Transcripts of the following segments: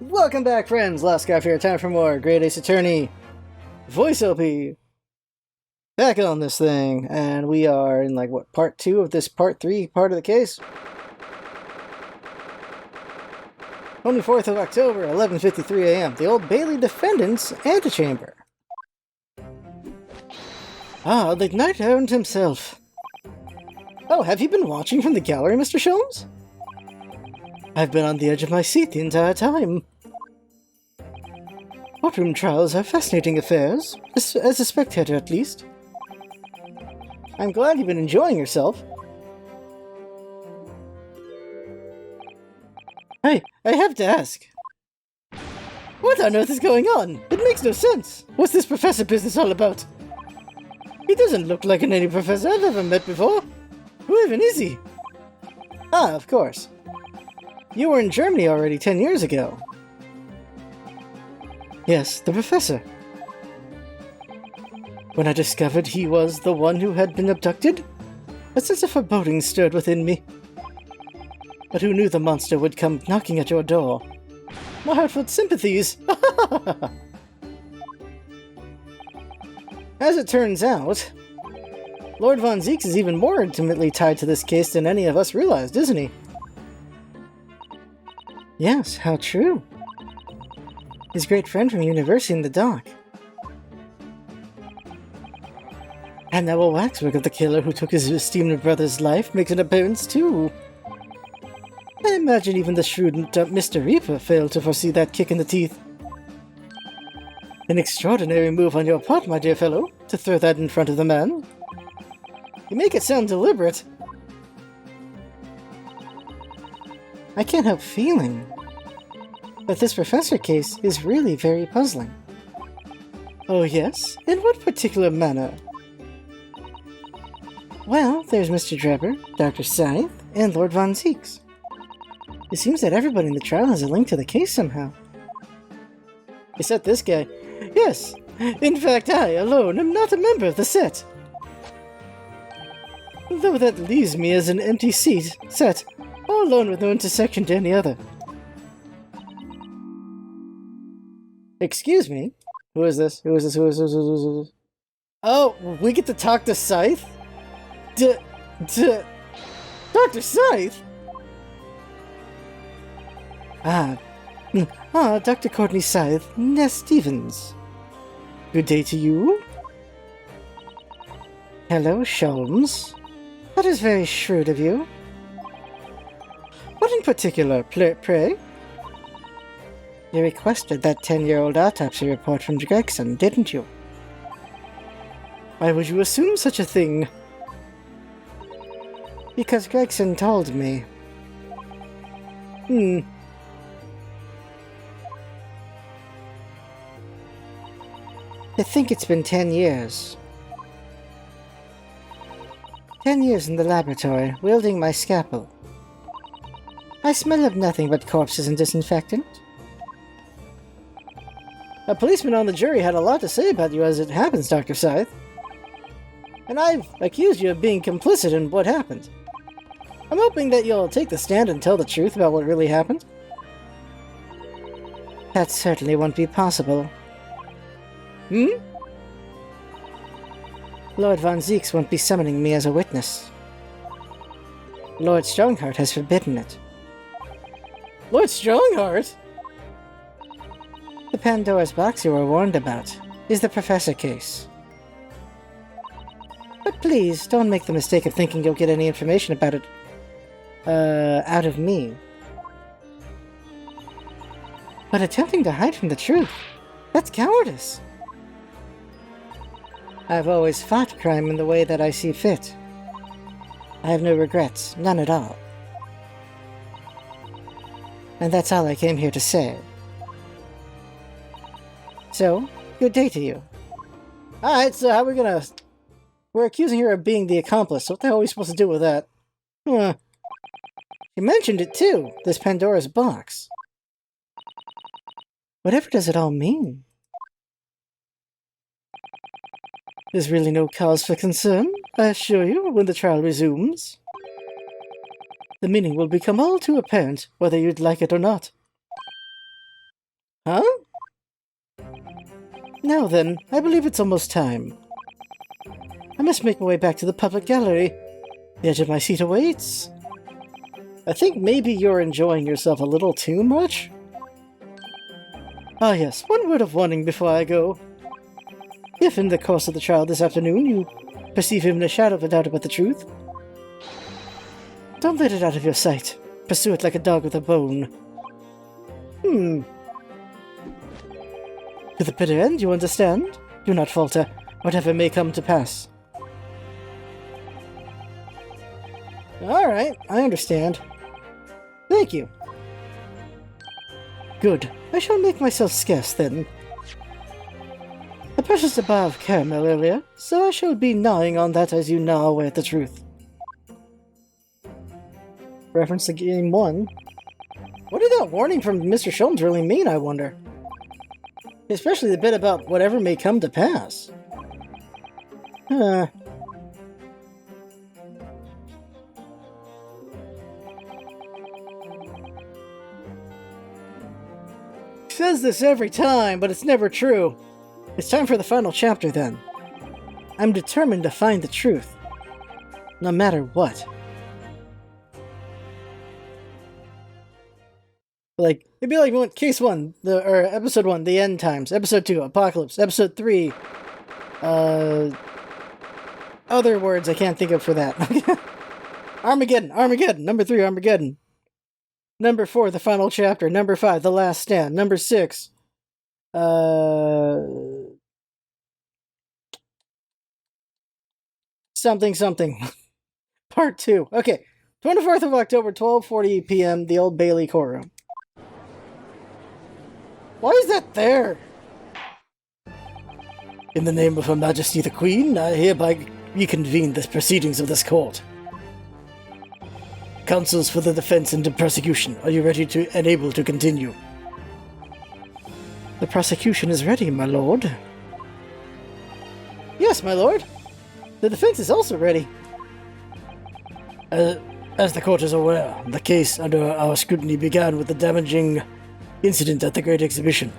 Welcome back, friends! Last guy here, time for more Great Ace Attorney Voice OP. Back on this thing, and we are in, like, what, part 2 of this part 3 part of the case? 24th of October, 11:53 a.m. The Old Bailey Defendant's Antechamber. Ah, the Knight Errant himself. Oh, have you been watching from the gallery, Mr. Sholmes? I've been on the edge of my seat the entire time. Courtroom trials are fascinating affairs, as a spectator at least. I'm glad you've been enjoying yourself. Hey, I have to ask. What on earth is going on? It makes no sense. What's this professor business all about? He doesn't look like any professor I've ever met before. Who even is he? Ah, of course. You were in Germany already 10 years ago. Yes, the professor. When I discovered he was the one who had been abducted, a sense of foreboding stirred within me. But who knew the monster would come knocking at your door? My heartfelt sympathies! As it turns out, Lord Von Zieks is even more intimately tied to this case than any of us realized, isn't he? Yes, how true. His great friend from university in the dock. And now a waxwork of the killer who took his esteemed brother's life makes an appearance too. I imagine even the shrewd Mr. Reaper failed to foresee that kick in the teeth. An extraordinary move on your part, my dear fellow, to throw that in front of the man. You make it sound deliberate. I can't help feeling that this professor case is really very puzzling. Oh yes? In what particular manner? Well, there's Mr. Drebber, Dr. Scythe, and Lord Von Zieks. It seems that everybody in the trial has a link to the case somehow. Except this guy. Yes, in fact I, alone, am not a member of the set. Though that leaves me as an empty set, all alone with no intersection to any other. Excuse me? Who is this? Who is this? Who is this? Who is this? Oh, we get to talk to Scythe? Dr. Scythe? Dr. Courtney Scythe, Ness Stevens. Good day to you. Hello, Sholmes. That is very shrewd of you. What in particular, pray? You requested that 10-year-old autopsy report from Gregson, didn't you? Why would you assume such a thing? Because Gregson told me. I think it's been 10 years. 10 years in the laboratory, wielding my scalpel. I smell of nothing but corpses and disinfectant. A policeman on the jury had a lot to say about you as it happens, Dr. Scythe. And I've accused you of being complicit in what happened. I'm hoping that you'll take the stand and tell the truth about what really happened. That certainly won't be possible. Lord Von Zieks won't be summoning me as a witness. Lord Strongheart has forbidden it. Lord Strongheart? The Pandora's box you were warned about is the Professor case. But please, don't make the mistake of thinking you'll get any information about it, out of me. But attempting to hide from the truth, that's cowardice. I've always fought crime in the way that I see fit. I have no regrets, none at all. And that's all I came here to say. So, good day to you. Alright, so how are we gonna... We're accusing her of being the accomplice, so what the hell are we supposed to do with that? You mentioned it too, this Pandora's box. Whatever does it all mean? There's really no cause for concern, I assure you, when the trial resumes. The meaning will become all too apparent, whether you'd like it or not. Huh? Now then, I believe it's almost time. I must make my way back to the public gallery. The edge of my seat awaits. I think maybe you're enjoying yourself a little too much? Ah yes, one word of warning before I go. If in the course of the trial this afternoon you perceive even a shadow of a doubt about the truth, don't let it out of your sight. Pursue it like a dog with a bone. To the bitter end, you understand? Do not falter, whatever may come to pass. Alright, I understand. Thank you. Good. I shall make myself scarce then. I purchased a bar of caramel earlier, so I shall be gnawing on that as you gnaw away at the truth. Reference to Game 1. What did that warning from Mr. Sholmes really mean, I wonder? Especially the bit about whatever may come to pass. Huh. Says this every time, but it's never true. It's time for the final chapter, then. I'm determined to find the truth. No matter what. Like, it'd be like case 1, or episode 1, the end times. Episode 2, apocalypse. Episode 3, other words I can't think of for that. Armageddon. Number 3, Armageddon. Number 4, the final chapter. Number 5, the last stand. Number 6, something. Part 2. Okay. 24th of October, 12:40 p.m., the Old Bailey courtroom. Why is that there? In the name of Her Majesty the Queen, I hereby reconvene the proceedings of this court. Counsels for the defense and the prosecution, are you ready to and able to continue? The prosecution is ready, my lord. Yes, my lord. The defense is also ready. As the court is aware, the case under our scrutiny began with the damaging incident at the Great Exhibition.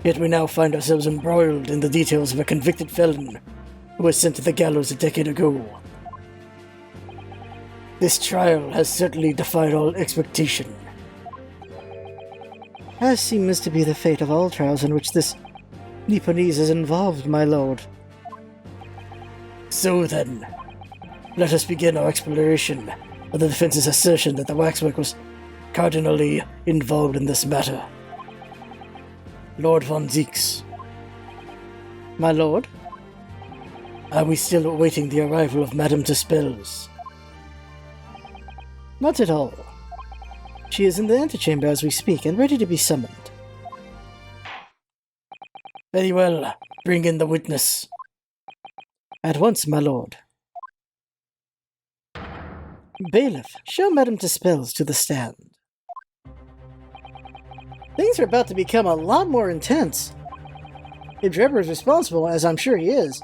Yet we now find ourselves embroiled in the details of a convicted felon who was sent to the gallows a decade ago. This trial has certainly defied all expectation. As seems to be the fate of all trials in which this Nipponese is involved, my lord. So then, let us begin our exploration of the defense's assertion that the waxwork was cardinally involved in this matter. Lord von Zieks. My lord? Are we still awaiting the arrival of Madame Tuspels? Not at all. She is in the antechamber as we speak and ready to be summoned. Very well. Bring in the witness. At once, my lord. Bailiff, show Madame Tuspels to the stand. Things are about to become a lot more intense. If Drebber is responsible, as I'm sure he is,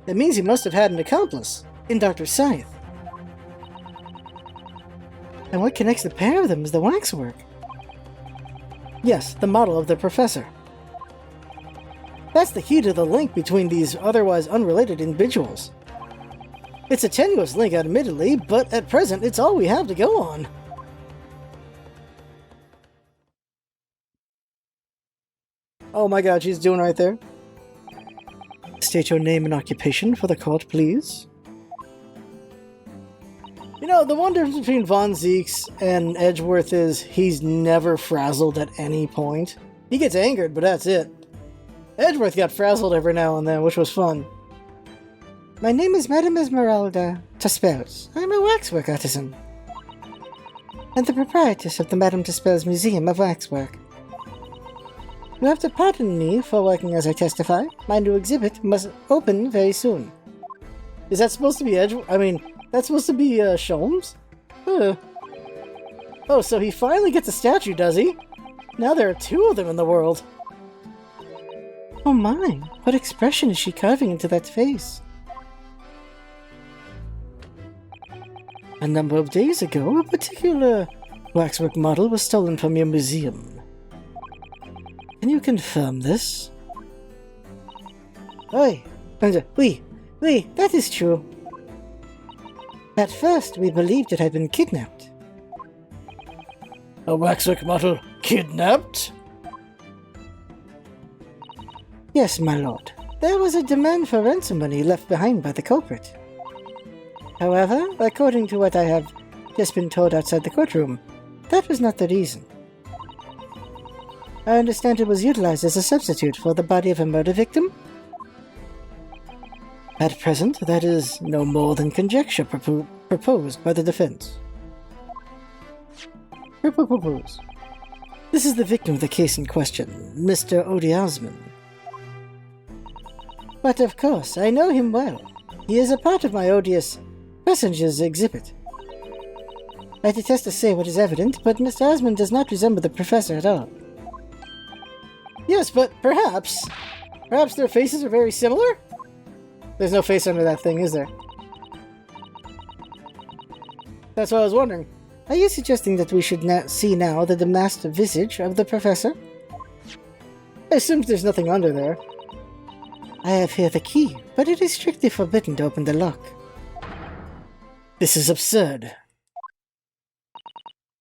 that means he must have had an accomplice in Dr. Scythe. And what connects the pair of them is the waxwork. Yes, the model of the professor. That's the key to the link between these otherwise unrelated individuals. It's a tenuous link, admittedly, but at present it's all we have to go on. Oh my god, she's doing right there. State your name and occupation for the court, please. You know, the one difference between Von Zieks and Edgeworth is he's never frazzled at any point. He gets angered, but that's it. Edgeworth got frazzled every now and then, which was fun. My name is Madame Esmeralda Tuspels. I'm a waxwork artisan, and the proprietress of the Madame Tuspels Museum of Waxwork. You have to pardon me for working as I testify. My new exhibit must open very soon. Is that supposed to be Edgeworth? I mean, that's supposed to be Sholmes? Oh, so he finally gets a statue, does he? Now there are two of them in the world. Oh my, what expression is she carving into that face? A number of days ago, a particular waxwork model was stolen from your museum. Can you confirm this? Oi! Oui, that is true. At first, we believed it had been kidnapped. A waxwork model kidnapped? Yes, my lord. There was a demand for ransom money left behind by the culprit. However, according to what I have just been told outside the courtroom, that was not the reason. I understand it was utilized as a substitute for the body of a murder victim? At present, that is no more than conjecture proposed by the defense. Propose. This is the victim of the case in question, Mr. Odiasman. But of course, I know him well. He is a part of my odious passengers exhibit. I detest to say what is evident, but Mr. Osmond does not resemble the professor at all. Yes, but perhaps their faces are very similar? There's no face under that thing, is there? That's what I was wondering. Are you suggesting that we should see now the demasked visage of the professor? I assume there's nothing under there. I have here the key, but it is strictly forbidden to open the lock. This is absurd.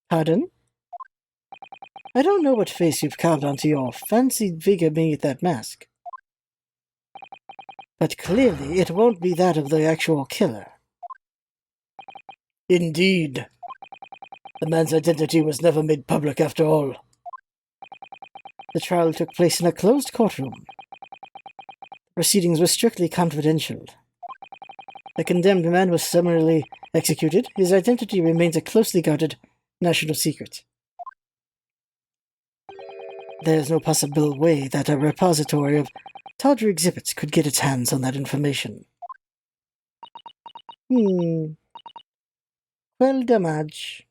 Pardon? I don't know what face you've carved onto your fancied figure beneath that mask. But clearly it won't be that of the actual killer. Indeed. The man's identity was never made public after all. The trial took place in a closed courtroom. Proceedings were strictly confidential. The condemned man was summarily executed. His identity remains a closely guarded national secret. There is no possible way that a repository of tawdry exhibits could get its hands on that information. Well, dommage.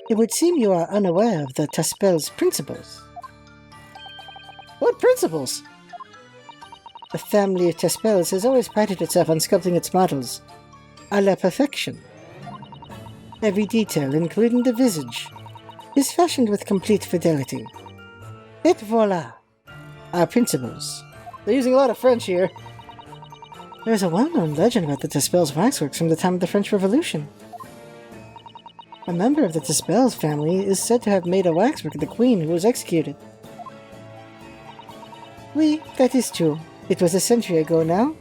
It would seem you are unaware of the Taspel's principles. What principles? The family of Taspels has always prided itself on sculpting its models à la perfection. Every detail, including the visage, is fashioned with complete fidelity. Et voilà! Our principles. They're using a lot of French here. There's a well-known legend about the Taspels waxworks from the time of the French Revolution. A member of the Taspels family is said to have made a waxwork of the queen who was executed. Oui, that is true. It was a century ago now.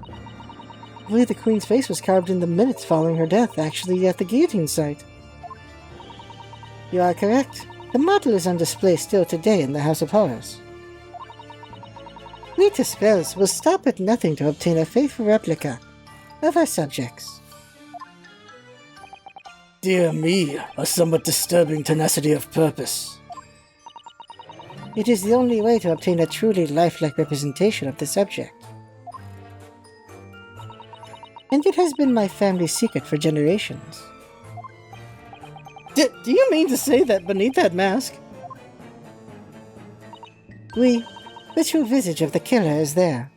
I believe the queen's face was carved in the minutes following her death, actually at the guillotine site. You are correct. The model is on display still today in the House of Horrors. We Taspels will stop at nothing to obtain a faithful replica of our subjects. Dear me, a somewhat disturbing tenacity of purpose. It is the only way to obtain a truly lifelike representation of the subject. And it has been my family's secret for generations. Do you mean to say that beneath that mask? Oui, the true visage of the killer is there.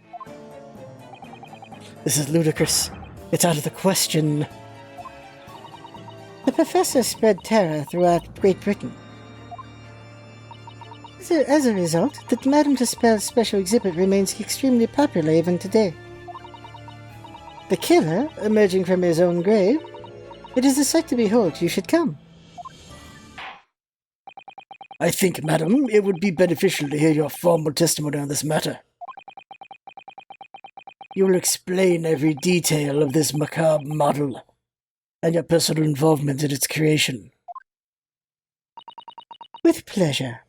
This is ludicrous. It's out of the question. The professor spread terror throughout Great Britain. As a result, the Madame Taspel's special exhibit remains extremely popular even today. The killer, emerging from his own grave, it is a sight to behold. You should come. I think, madam, it would be beneficial to hear your formal testimony on this matter. You will explain every detail of this macabre model and your personal involvement in its creation. With pleasure.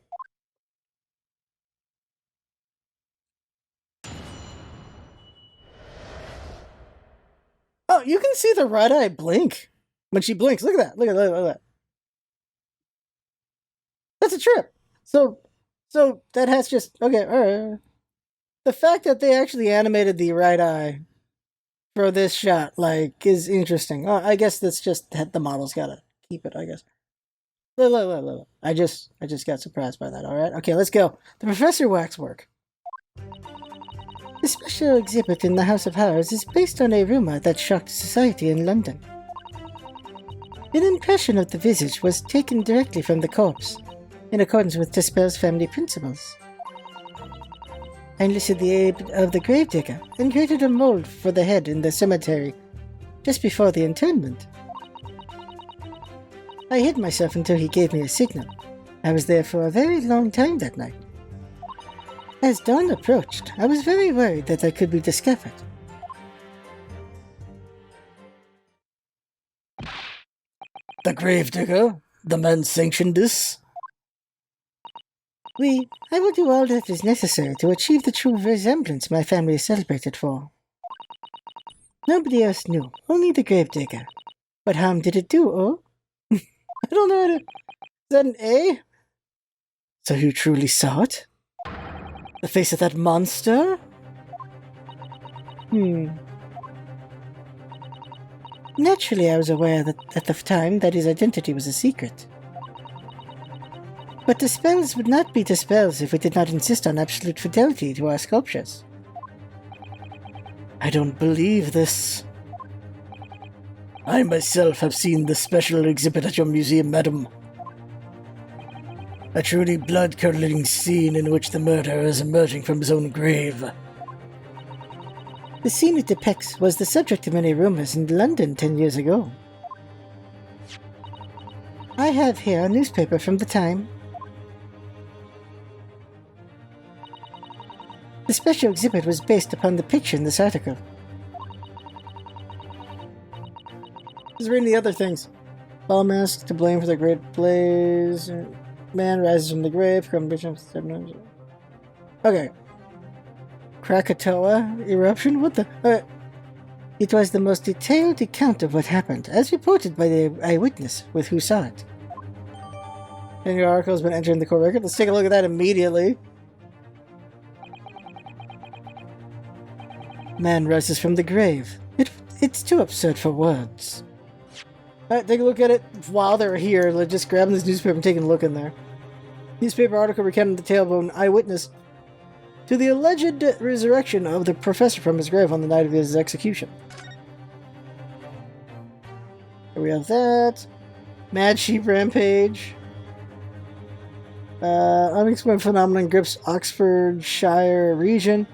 Oh, you can see the right eye blink when she blinks. Look at that. Look at that. That's a trip. So that has just... Okay, alright. The fact that they actually animated the right eye for this shot, like, is interesting. Oh, I guess that's just that the model's gotta keep it, I guess. Look. I just got surprised by that, alright? Okay, let's go. The Professor Waxwork. The special exhibit in the House of Horrors is based on a rumor that shocked society in London. An impression of the visage was taken directly from the corpse, in accordance with Dispel's family principles. I enlisted the aid of the gravedigger and created a mold for the head in the cemetery just before the interment. I hid myself until he gave me a signal. I was there for a very long time that night. As dawn approached, I was very worried that I could be discovered. The gravedigger? The man sanctioned this? I will do all that is necessary to achieve the true resemblance my family is celebrated for. Nobody else knew, only the gravedigger. What harm did it do, oh? I don't know how to... Is that an A? So you truly saw it? The face of that monster? Naturally, I was aware that at the time that his identity was a secret. But the spells would not be the spells if we did not insist on absolute fidelity to our sculptures. I don't believe this. I myself have seen the special exhibit at your museum, madam. A truly blood-curdling scene in which the murderer is emerging from his own grave. The scene it depicts was the subject of many rumors in London 10 years ago. I have here a newspaper from the time. The special exhibit was based upon the picture in this article. Let's read the other things. Ball mask to blame for the great blaze. Man rises from the grave. Okay. Krakatoa eruption? What the? It was the most detailed account of what happened, as reported by the eyewitness with who saw it. And your article has been entered in the court record. Let's take a look at that immediately. Man rises from the grave. It's too absurd for words. Alright, take a look at it while they're here. Like, just grabbing this newspaper and taking a look in there. Newspaper article recounting the tale of an eyewitness to the alleged resurrection of the professor from his grave on the night of his execution. Here we have that. Mad Sheep Rampage. Unexplained phenomenon grips Oxfordshire region.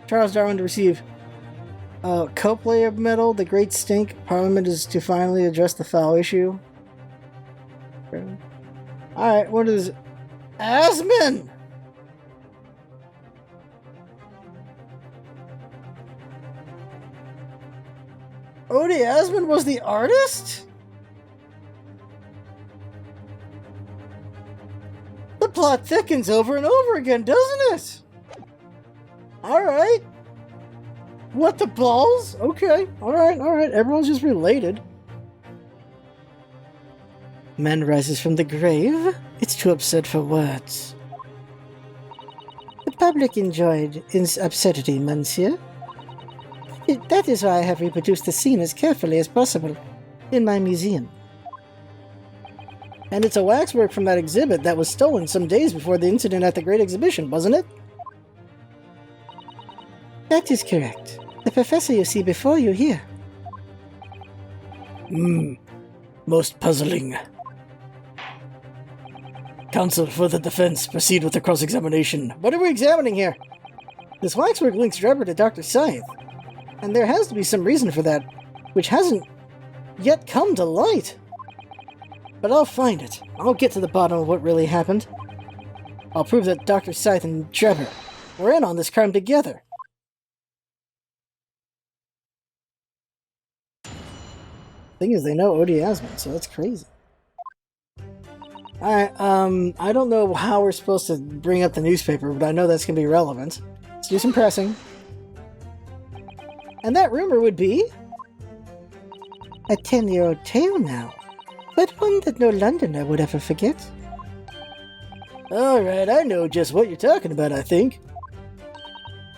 Charles Darwin to receive Copley Medal, the Great Stink. Parliament is to finally address the foul issue. Alright, what is Asman? Odie Asman was the artist? The plot thickens over and over again, doesn't it? Alright. What the balls? Okay. Alright. Everyone's just related. Man rises from the grave? It's too absurd for words. The public enjoyed its absurdity, monsieur. That is why I have reproduced the scene as carefully as possible in my museum. And it's a waxwork from that exhibit that was stolen some days before the incident at the Great Exhibition, wasn't it? That is correct. The professor you see before you here. Most puzzling. Counsel for the defense, proceed with the cross-examination. What are we examining here? This waxwork links Drebber to Dr. Scythe. And there has to be some reason for that, which hasn't yet come to light. But I'll find it. I'll get to the bottom of what really happened. I'll prove that Dr. Scythe and Drebber were in on this crime together. Thing is, they know Odie Asman, so that's crazy. Alright, I don't know how we're supposed to bring up the newspaper, but I know that's gonna be relevant. Let's do some pressing. And that rumor would be... a 10-year-old tale now, but one that no Londoner would ever forget. Alright, I know just what you're talking about, I think.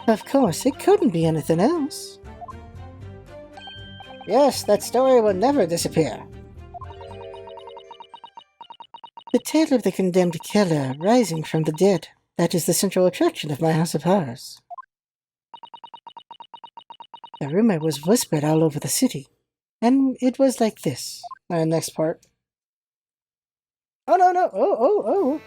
Of course, it couldn't be anything else. Yes, that story will never disappear. The tale of the condemned killer rising from the dead. That is the central attraction of my House of Horrors. The rumor was whispered all over the city, and it was like this. Next part. Oh, no.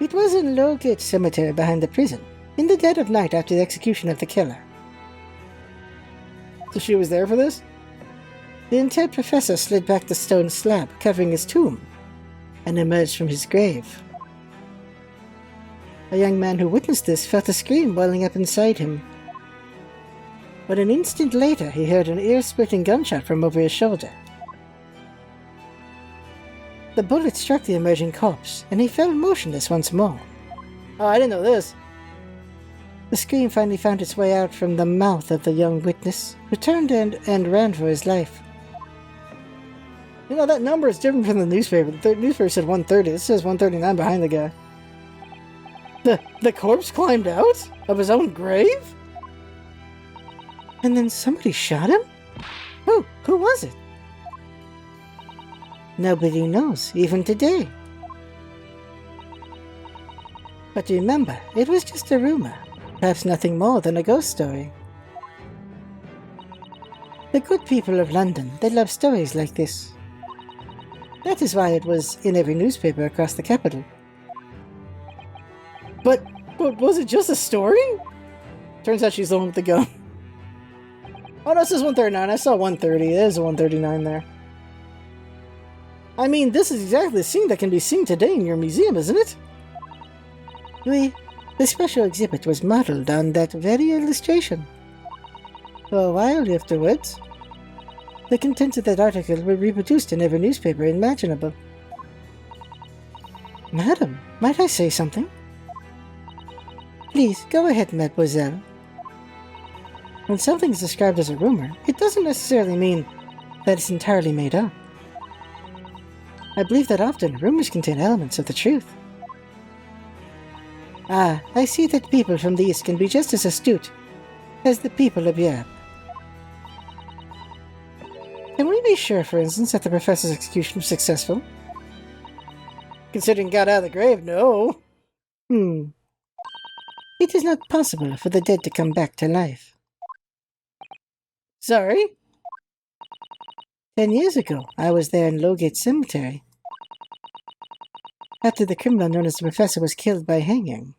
It was in Lowgate Cemetery behind the prison, in the dead of night after the execution of the killer. So she was there for this? The interred professor slid back the stone slab covering his tomb and emerged from his grave. A young man who witnessed this felt a scream welling up inside him. But an instant later he heard an ear-splitting gunshot from over his shoulder. The bullet struck the emerging corpse, and he fell motionless once more. Oh, I didn't know this. The scream finally found its way out from the mouth of the young witness, who turned and ran for his life. You know, that number is different from the newspaper. The newspaper said 130. This says 139 behind the guy. The corpse climbed out of his own grave? And then somebody shot him? Who was it? Nobody knows, even today. But remember, it was just a rumor, perhaps nothing more than a ghost story. The good people of London, they love stories like this. That is why it was in every newspaper across the capital. But was it just a story? Turns out she's the one with the gun. Oh no, this is 139. I saw 130. There's a 139 there. I mean, this is exactly the scene that can be seen today in your museum, isn't it? Oui, the special exhibit was modeled on that very illustration. For a while afterwards, the contents of that article were reproduced in every newspaper imaginable. Madam, might I say something? Please, go ahead, mademoiselle. When something is described as a rumor, it doesn't necessarily mean that it's entirely made up. I believe that often rumors contain elements of the truth. Ah, I see that people from the East can be just as astute as the people of Europe. Can we be sure, for instance, that the professor's execution was successful? Considering he got out of the grave, no. It is not possible for the dead to come back to life. Sorry? 10 years ago, I was there in Lowgate Cemetery, after the criminal known as the Professor was killed by hanging.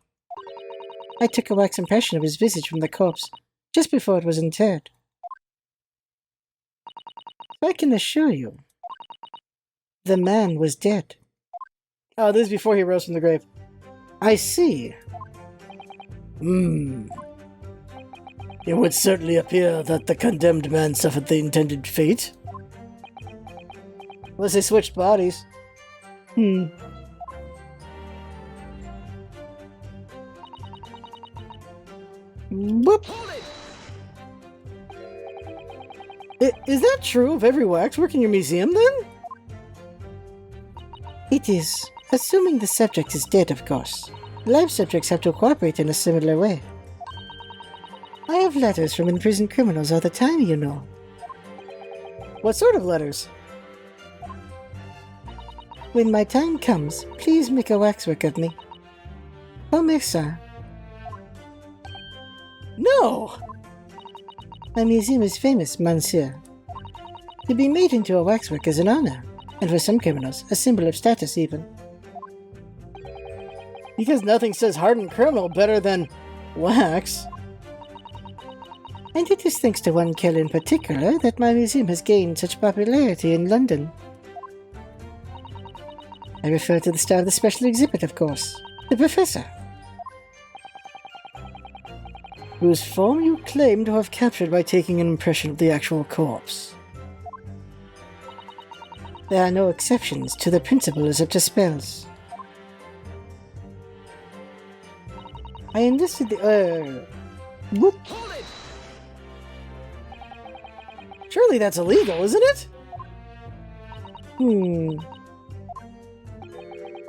I took a wax impression of his visage from the corpse just before it was interred. I can assure you, the man was dead. Oh, this is before he rose from the grave. I see. It would certainly appear that the condemned man suffered the intended fate. Unless they switched bodies. Whoop! Is that true of every waxwork in your museum, then? It is, assuming the subject is dead, of course. Live subjects have to cooperate in a similar way. I have letters from imprisoned criminals all the time, you know. What sort of letters? When my time comes, please make a waxwork of me. Comme ça. No! My museum is famous, monsieur. To be made into a waxwork is an honor, and for some criminals, a symbol of status even. Because nothing says hardened criminal better than wax. And it is thanks to one killer in particular that my museum has gained such popularity in London. I refer to the star of the special exhibit, of course, the Professor, whose form you claim to have captured by taking an impression of the actual corpse. There are no exceptions to the principle as up to spells. I enlisted the, Whoop. Surely that's illegal, isn't it?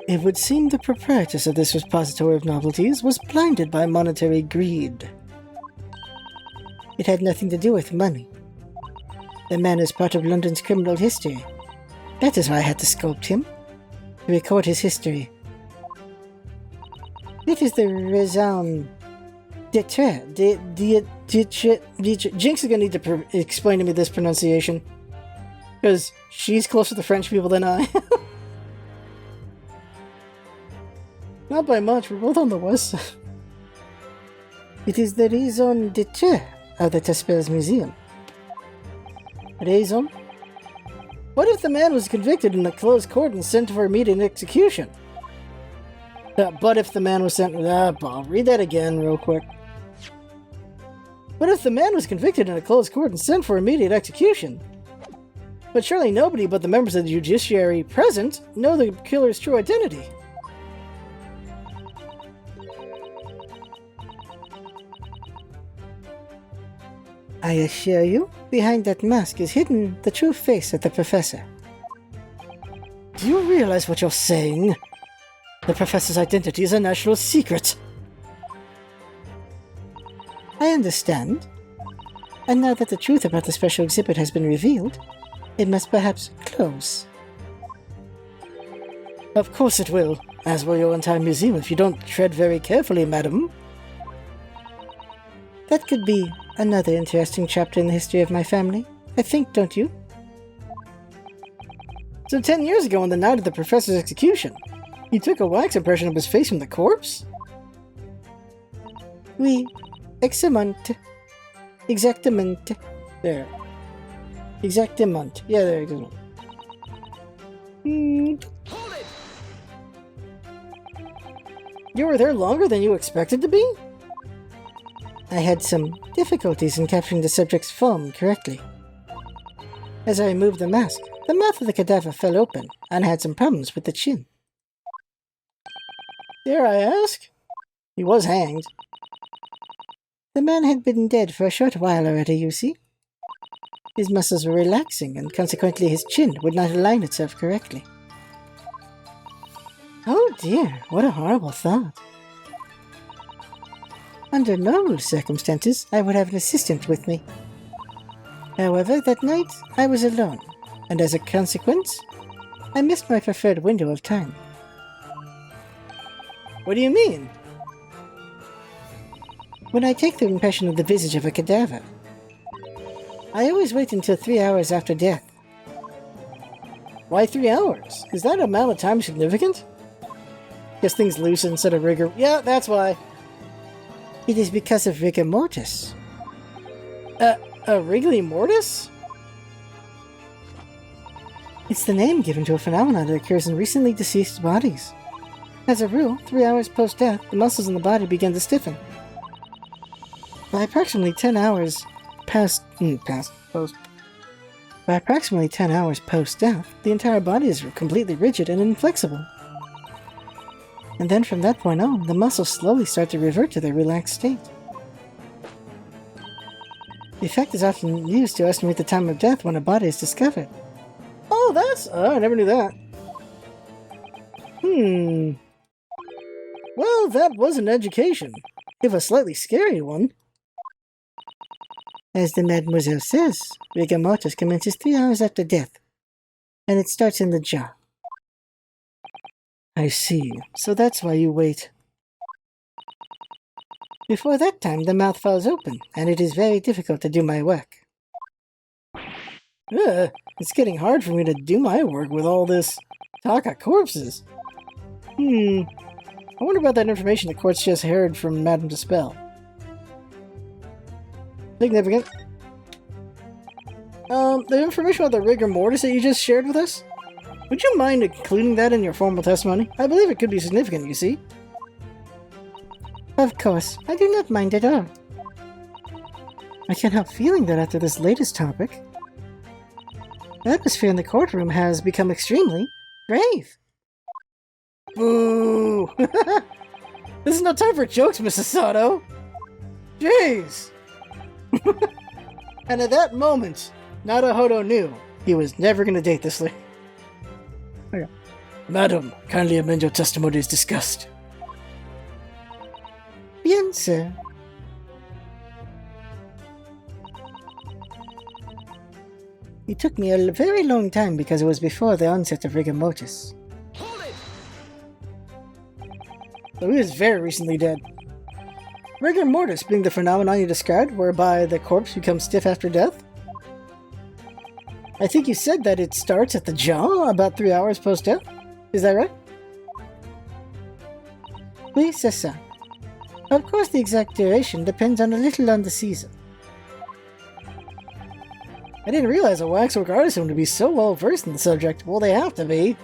It would seem the proprietress of this repository of novelties was blinded by monetary greed. It had nothing to do with money. The man is part of London's criminal history. That is why I had to sculpt him, to record his history. It is the raison d'etre. Jinx is gonna need to explain to me this pronunciation. Because she's closer to the French people than I. Not by much, we're both on the west side. It is the raison d'etre of the Tespel's museum. Raison? What if the man was convicted in a closed court and sent for immediate execution? But if the man was sent... I'll read that again real quick. What if the man was convicted in a closed court and sent for immediate execution? But surely nobody but the members of the judiciary present know the killer's true identity. I assure you, behind that mask is hidden the true face of the professor. Do you realize what you're saying? The professor's identity is a national secret. I understand. And now that the truth about the special exhibit has been revealed, it must perhaps close. Of course it will, as will your entire museum if you don't tread very carefully, madam. That could be another interesting chapter in the history of my family, I think, don't you? So 10 years ago on the night of the professor's execution, you took a wax impression of his face from the corpse? Oui, exactement. Exactement. There. Exactement. Yeah, there it goes. Hold it! You were there longer than you expected to be? I had some difficulties in capturing the subject's form correctly. As I removed the mask, the mouth of the cadaver fell open, and I had some problems with the chin. Dare I ask? He was hanged. The man had been dead for a short while already, you see. His muscles were relaxing, and consequently his chin would not align itself correctly. Oh dear, what a horrible thought. Under normal circumstances, I would have an assistant with me. However, that night, I was alone, and as a consequence, I missed my preferred window of time. What do you mean? When I take the impression of the visage of a cadaver, I always wait until 3 hours after death. Why 3 hours? Is that amount of time significant? Guess things loosen instead of rigor. Yeah, that's why. It is because of Rigor Mortis. Rigor Mortis? It's the name given to a phenomenon that occurs in recently deceased bodies. As a rule, 3 hours post-death, the muscles in the body begin to stiffen. By approximately 10 hours post-death, the entire body is completely rigid and inflexible. And then from that point on, the muscles slowly start to revert to their relaxed state. The effect is often used to estimate the time of death when a body is discovered. Oh, that's... I never knew that. Well, that was an education, if a slightly scary one. As the Mademoiselle says, Rigor Mortis commences 3 hours after death, and it starts in the jaw. I see. So that's why you wait. Before that time, the mouth falls open, and it is very difficult to do my work. It's getting hard for me to do my work with all this talk of corpses. I wonder about that information the courts just heard from Madame Dispel. Significant. The information about the rigor mortis that you just shared with us? Would you mind including that in your formal testimony? I believe it could be significant, you see. Of course, I do not mind at all. I can't help feeling that after this latest topic, the atmosphere in the courtroom has become extremely grave. Boo! This is no time for jokes, Mrs. Sato! Jeez! And at that moment, Naruhodo knew he was never going to date this lady. Okay. Madam, kindly amend your testimony as discussed. Bien, sir. It took me a very long time because it was before the onset of rigor mortis. Hold it! So he is very recently dead. Rigor mortis being the phenomenon you described, whereby the corpse becomes stiff after death? I think you said that it starts at the jaw about 3 hours post-death? Is that right? Oui, c'est ça. Of course, the exact duration depends a little on the season. I didn't realize a waxwork artisan would be so well versed in the subject. Well, they have to be.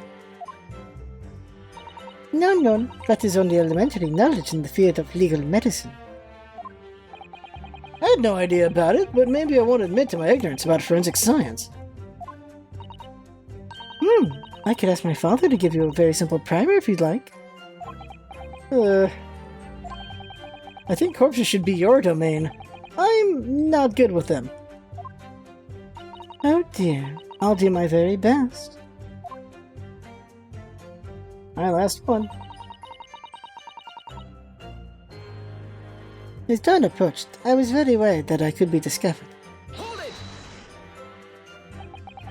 No, that is only elementary knowledge in the field of legal medicine. I had no idea about it, but maybe I won't admit to my ignorance about forensic science. I could ask my father to give you a very simple primer if you'd like. I think corpses should be your domain. I'm not good with them. Oh dear, I'll do my very best. My last one. As dawn approached, I was very worried that I could be discovered. Hold it!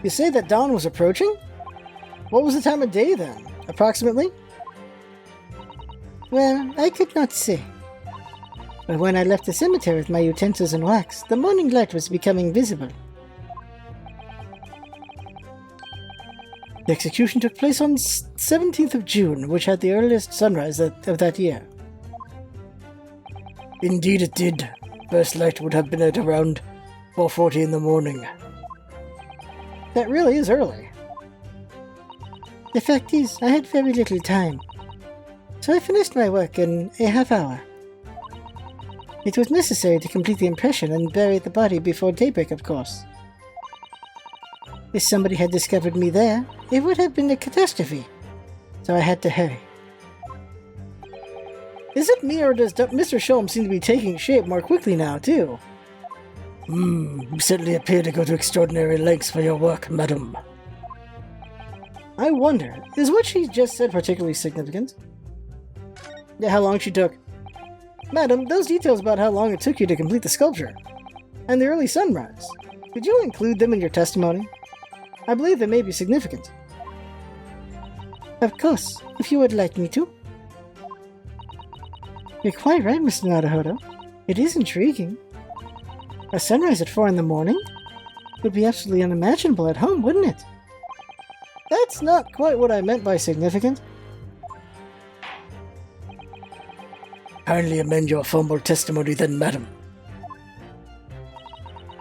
You say that dawn was approaching? What was the time of day then, approximately? Well, I could not say. But when I left the cemetery with my utensils and wax, the morning light was becoming visible. The execution took place on 17th of June, which had the earliest sunrise of that year. Indeed it did. First light would have been at around 4:40 in the morning. That really is early. The fact is, I had very little time, so I finished my work in a half hour. It was necessary to complete the impression and bury the body before daybreak, of course. If somebody had discovered me there, it would have been a catastrophe, so I had to hurry. Is it me, or does Mr. Sholm seem to be taking shape more quickly now, too? You certainly appear to go to extraordinary lengths for your work, madam. I wonder, is what she just said particularly significant? Yeah, how long she took. Madam, those details about how long it took you to complete the sculpture, and the early sunrise, could you include them in your testimony? I believe they may be significant. Of course, if you would like me to. You're quite right, Mr. Naruhodo. It is intriguing. A sunrise at 4 in the morning would be absolutely unimaginable at home, wouldn't it? That's not quite what I meant by significant. Kindly amend your formal testimony then, madam.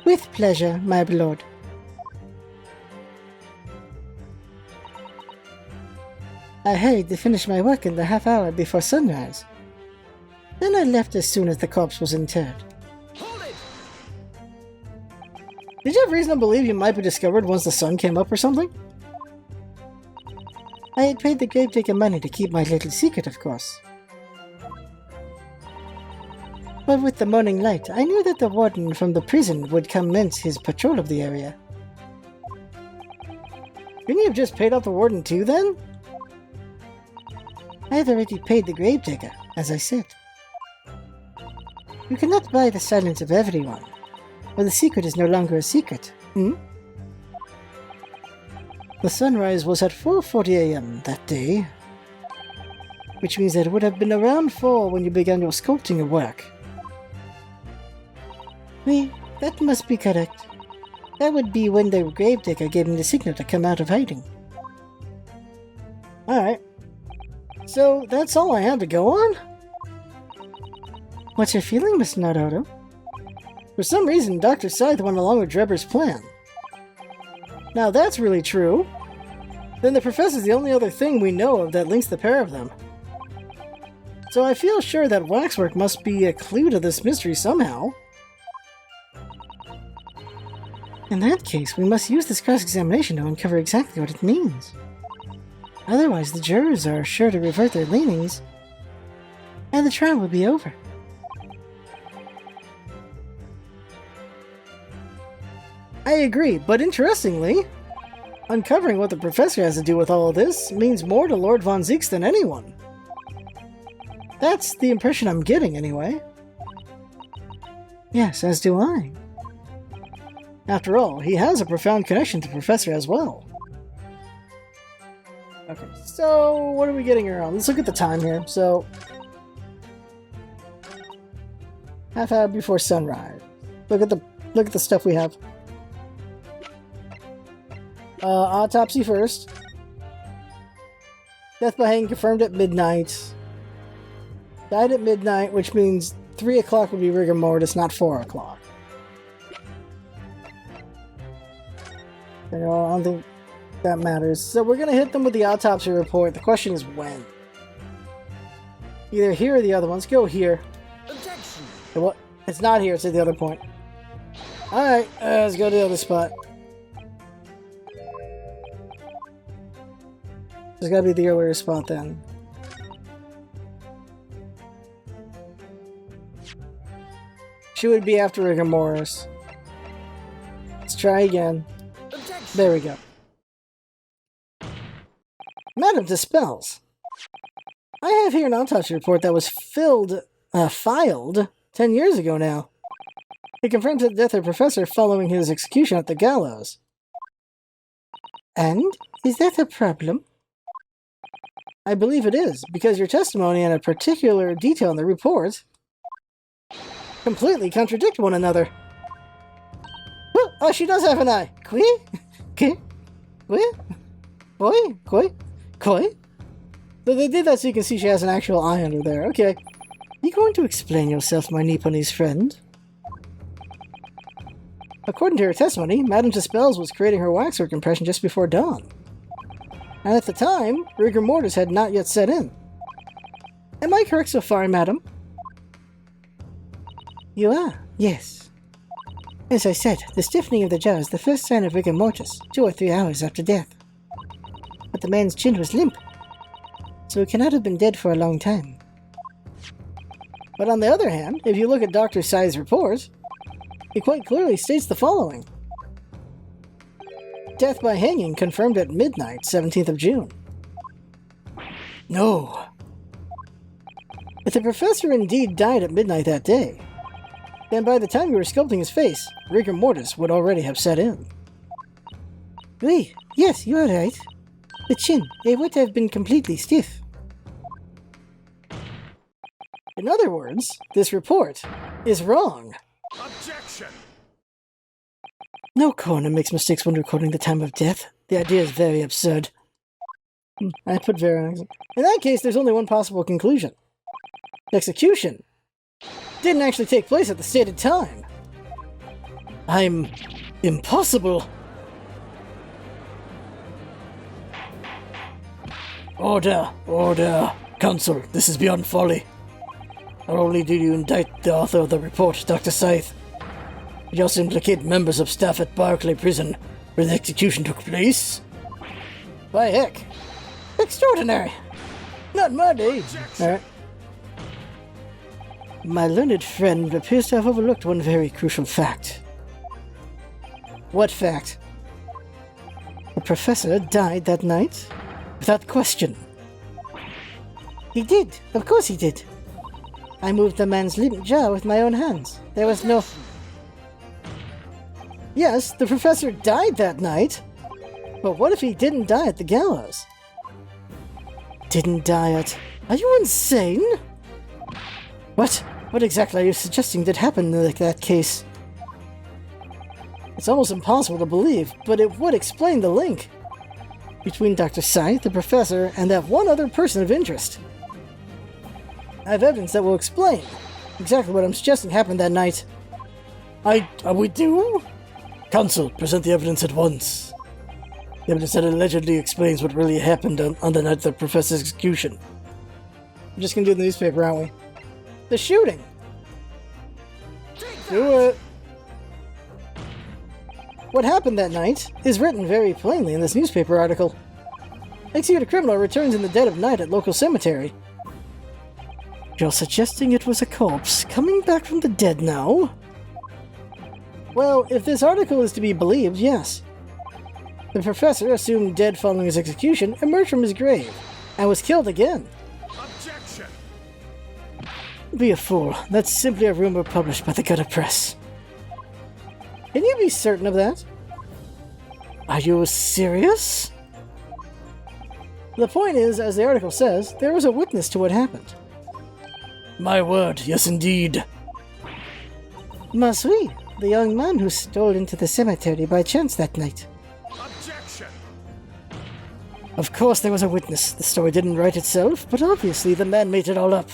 With pleasure, my lord. I hurried to finish my work in the half hour before sunrise. Then I left as soon as the corpse was interred. Hold it! Did you have reason to believe you might be discovered once the sun came up or something? I had paid the gravedigger money to keep my little secret, of course. But with the morning light, I knew that the warden from the prison would commence his patrol of the area. Couldn't you have just paid off the warden too, then? I had already paid the gravedigger, as I said. You cannot buy the silence of everyone, or the secret is no longer a secret. The sunrise was at 4:40 a.m. that day, which means that it would have been around 4 when you began your sculpting work. Oui, that must be correct. That would be when the gravedigger gave me the signal to come out of hiding. Alright. So, that's all I have to go on? What's your feeling, Mr. Naruhodo? For some reason, Dr. Scythe went along with Drebber's plan. Now that's really true. Then the professor's the only other thing we know of that links the pair of them. So I feel sure that waxwork must be a clue to this mystery somehow. In that case, we must use this cross-examination to uncover exactly what it means. Otherwise, the jurors are sure to revert their leanings, and the trial will be over. I agree, but interestingly, uncovering what the professor has to do with all of this means more to Lord Von Zieks than anyone. That's the impression I'm getting, anyway. Yes, as do I. After all, he has a profound connection to Professor as well. Okay, so what are we getting around? Let's look at the time here. So, half hour before sunrise. Look at the stuff we have. Autopsy first. Death by hanging confirmed at midnight. Died at midnight, which means 3 o'clock would be rigor mortis, not 4 o'clock. You know, I don't think that matters. So we're going to hit them with the autopsy report. The question is when. Either here or the other ones. Go here. What? It's not here, it's at the other point. Alright, let's go to the other spot. There's gotta be the earlier spot then. She would be after rigor mortis. Let's try again. There we go. Madam Dispels. I have here an autopsy report that was filed 10 years ago now. It confirms the death of the professor following his execution at the gallows. And? Is that a problem? I believe it is, because your testimony and a particular detail in the report completely contradict one another. Oh, she does have an eye. Koi? Koi? Koi? Koi? Koi? They did that so you can see she has an actual eye under there. Okay. You going to explain yourself, my Nipponese friend? According to her testimony, Madame Dispels was creating her waxwork impression just before dawn. And at the time, rigor mortis had not yet set in. Am I correct so far, madam? You are, yes. As I said, the stiffening of the jaw is the first sign of rigor mortis, 2 or 3 hours after death. But the man's chin was limp, so he cannot have been dead for a long time. But on the other hand, if you look at Dr. Sai's report, it quite clearly states the following. Death by hanging confirmed at midnight, 17th of June. No. If the professor indeed died at midnight that day, then by the time you were sculpting his face, rigor mortis would already have set in. Oui, yes, you are right. The chin, it would have been completely stiff. In other words, this report is wrong. Objection! No coroner makes mistakes when recording the time of death. The idea is very absurd. I put very... In that case, there's only one possible conclusion. The execution didn't actually take place at the stated time. I'm... impossible. Order, order. Counsel, this is beyond folly. Not only did you indict the author of the report, Dr. Scythe, but you also implicate members of staff at Barclay Prison, where the execution took place. By heck. Extraordinary. Not my day. Alright. My learned friend appears to have overlooked one very crucial fact. What fact? The professor died that night? Without question. He did. Of course he did. I moved the man's limp jaw with my own hands. There was no... Yes, the professor died that night. But what if he didn't die at the gallows? Didn't die at... Are you insane? What? What exactly are you suggesting did happen in that case? It's almost impossible to believe, but it would explain the link between Dr. Scythe, the professor, and that one other person of interest. I have evidence that will explain exactly what I'm suggesting happened that night. We do? Counsel, present the evidence at once. The evidence that allegedly explains what really happened on the night of the professor's execution. We're just gonna do the newspaper, aren't we? The shooting! Do it! What happened that night is written very plainly in this newspaper article. Executed criminal returns in the dead of night at local cemetery. You're suggesting it was a corpse coming back from the dead now? Well, if this article is to be believed, yes. The professor, assumed dead following his execution, emerged from his grave and was killed again. Objection! Be a fool. That's simply a rumor published by the gutter press. Can you be certain of that? Are you serious? The point is, as the article says, there was a witness to what happened. My word, yes indeed. Masui, the young man who stole into the cemetery by chance that night. Objection! Of course there was a witness. The story didn't write itself, but obviously the man made it all up.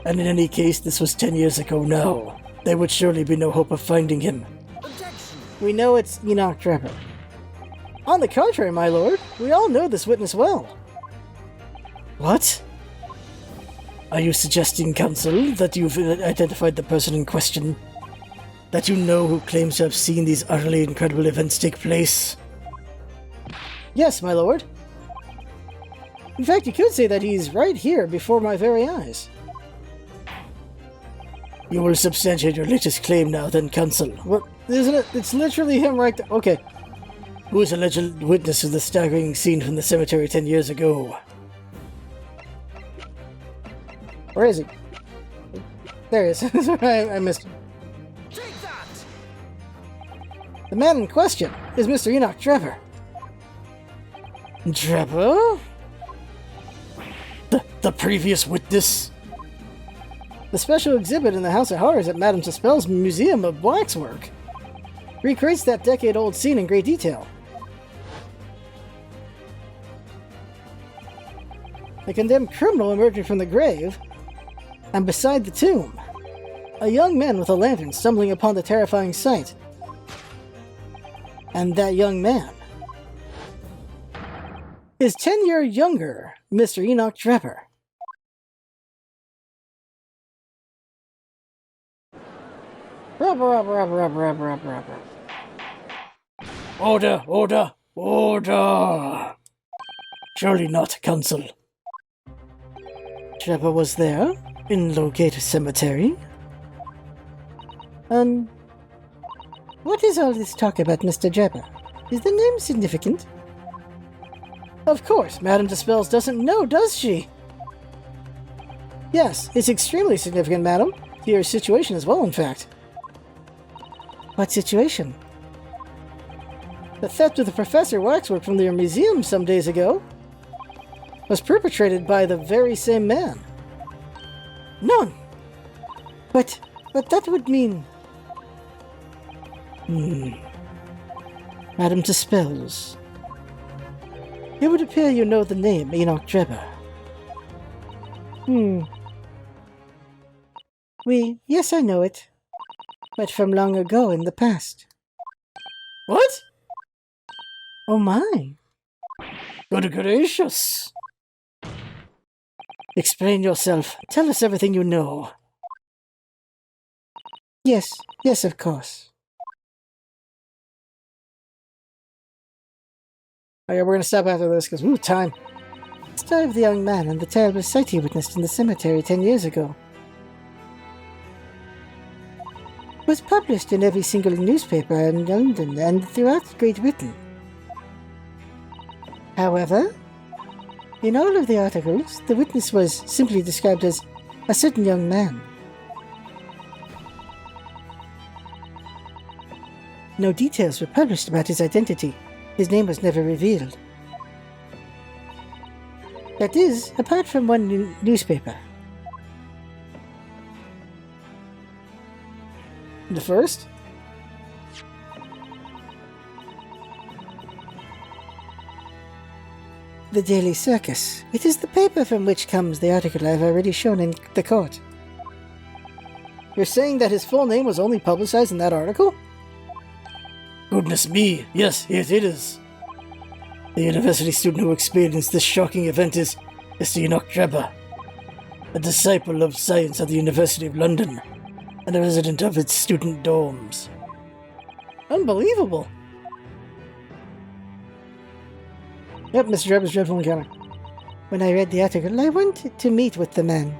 And in any case, this was 10 years ago now. There would surely be no hope of finding him. Objection! We know it's Enoch Drebber. On the contrary, my lord, we all know this witness well. What? Are you suggesting, counsel, that you've identified the person in question? That you know who claims to have seen these utterly incredible events take place? Yes, my lord. In fact, you could say that he's right here before my very eyes. You will substantiate your latest claim now, then, counsel. What? Isn't it? It's literally him right there. Okay. Who is alleged witness of the staggering scene from the cemetery 10 years ago? Where is he? There he is. I missed him. Take that! The man in question is Mr. Enoch Drebber. Drebber? The previous witness? The special exhibit in the House of Horrors at Madame Tuspel's Museum of Waxwork recreates that decade-old scene in great detail. A condemned criminal emerging from the grave, and beside the tomb, a young man with a lantern stumbling upon the terrifying sight. And that young man is 10 years younger Mr. Enoch Drebber. Rubber. Order, order, order! Surely not, counsel. Drebber was there, in Logate Cemetery. What is all this talk about Mr. Drebber? Is the name significant? Of course, Madame Tuspels doesn't know, does she? Yes, it's extremely significant, madam. To your situation as well, in fact. What situation? The theft of the Professor Waxwork from their museum some days ago was perpetrated by the very same man. None! But that would mean... Madame Tuspels. It would appear you know the name Enoch Drebber. Yes, I know it. But from long ago in the past. What? Oh my. Good gracious! Explain yourself. Tell us everything you know. Yes, of course. Okay, we're gonna stop after this, because, time. The story of the young man and the terrible sight he witnessed in the cemetery 10 years ago was published in every single newspaper in London and throughout Great Britain. However, in all of the articles, the witness was simply described as a certain young man. No details were published about his identity. His name was never revealed. That is, apart from one newspaper. The first? The Daily Circus. It is the paper from which comes the article I have already shown in the court. You're saying that his full name was only publicized in that article? Goodness me, yes, it is. The university student who experienced this shocking event is Mr. Enoch Drebber, a disciple of science at the University of London, and a resident of its student dorms. Unbelievable! Yep, Mr. Drebber's dreadful encounter. When I read the article, I wanted to meet with the man.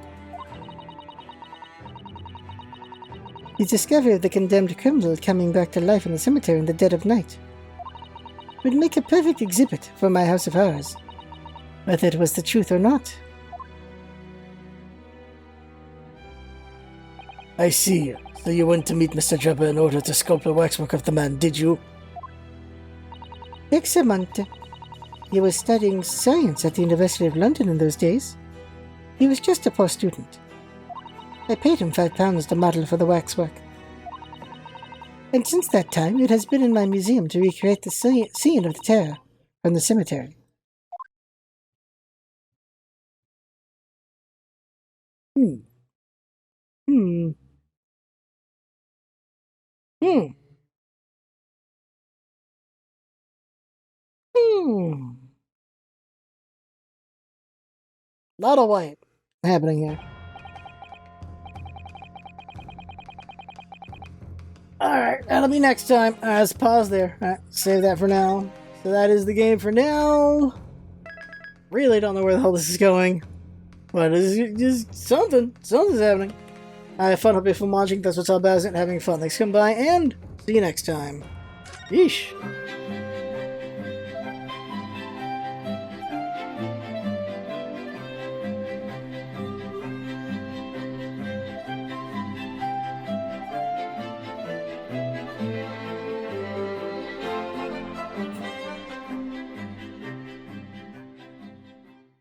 The discovery of the condemned criminal coming back to life in the cemetery in the dead of night would make a perfect exhibit for my House of Horrors, whether it was the truth or not. I see. So you went to meet Mr. Drebber in order to sculpt the waxwork of the man, did you? Excellent. He was studying science at the University of London in those days. He was just a poor student. I paid him £5 to model for the waxwork. And since that time, it has been in my museum to recreate the scene of the terror from the cemetery. Hmm. Hmm. Hmm. Lot of white happening here. Alright, that'll be next time. Let's pause there. Alright, save that for now. So that is the game for now. Really don't know where the hell this is going. But it's just something. Something's happening. I have fun. Hope you have fun watching. That's what's up, Bassett. Having fun. Thanks for coming by, and see you next time. Yeesh.